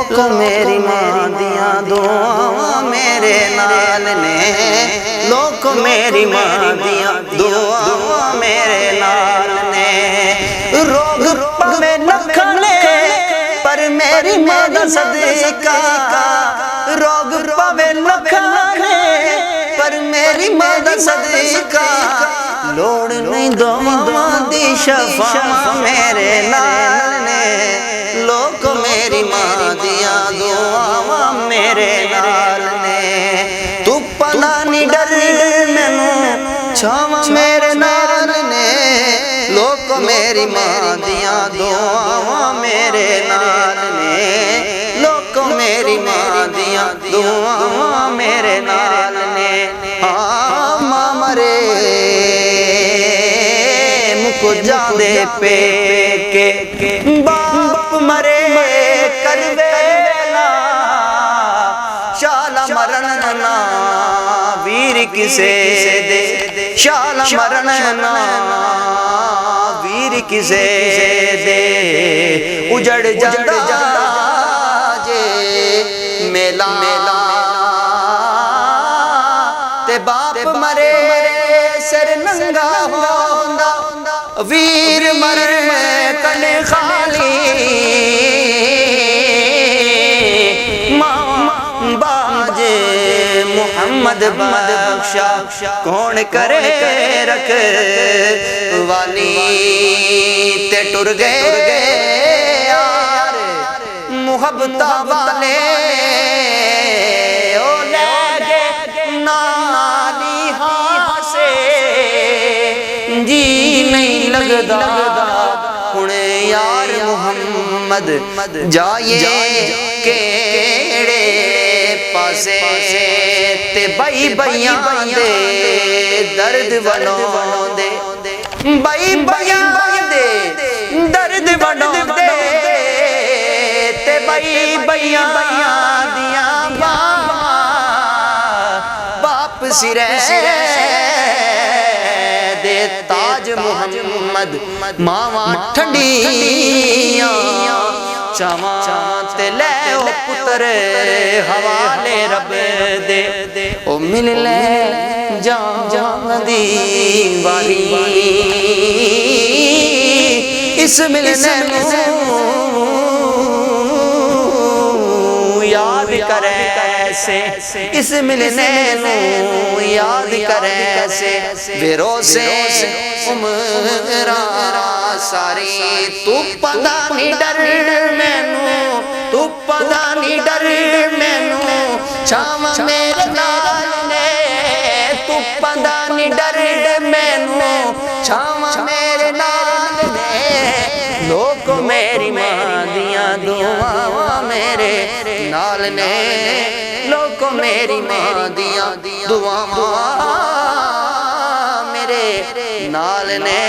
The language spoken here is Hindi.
लोक मेरी मां दिया दुआवां मेरे नाल ने, लोक मेरी मां दिया दुआवां मेरे नाल ने। रोग पवे नखने पर मेरी मां दा सदका, रोग पवे नखने पर मेरी मां दा सदका, लोड़ नहीं दुआवां दी शफावां मेरे नाल ने, लोक मेरी मां दिया दुआवां मेरे नाल ने। तू पना नहीं डर मैनू छावां मेरे नाल ने, लोक मेरी मां दिया दुआवां मेरे नाल ने, लोक मेरी मां दिया दुआवां मेरे नाल ने। हाँ मां मरे मुक जांदे पे के, बाप मरे कर वेला, शाला मरण ना वीर किसे दे, शाला मरण ना वीर किसे दे। उजड़ जांदा जे मेला ते बाप मरे सिर नंगा होंदा, वीर मरे कने खाली, मां बाजे मुहम्मद बख्शा कौन करे रख वाली, ते टुर गए यार मुहब्बता वाले, ओ ले नाली हासे जी नहीं लगदा हुणे यार मुहम्मद जाए केड़े पासे, ते बई बइयां दे दर्द वनोंदे, बई बइयां दे दर्द वनोंदे, ते बई बइयां दियां बाप सिरे दे ताज मुहम्मद, मावां ठंडियां चावां ते ले ओ पुत्र हवाले रब दे, ओ मिल ले जांदी वाली, इस मिलने याद करे से, इस मिलने याद करे से, बेरोसे उमरा सारी, तू पता नहीं डर मैनू, तू पता नहीं डर मैनू छावां मेरे नाल ने, तू पता नहीं डर मैनू छावां मेरे नाल ने, लोक मेरी मां दिया दुआवां मेरे नाल ने, लोक मेरी मां दिया दुआवां मेरे नाल ने।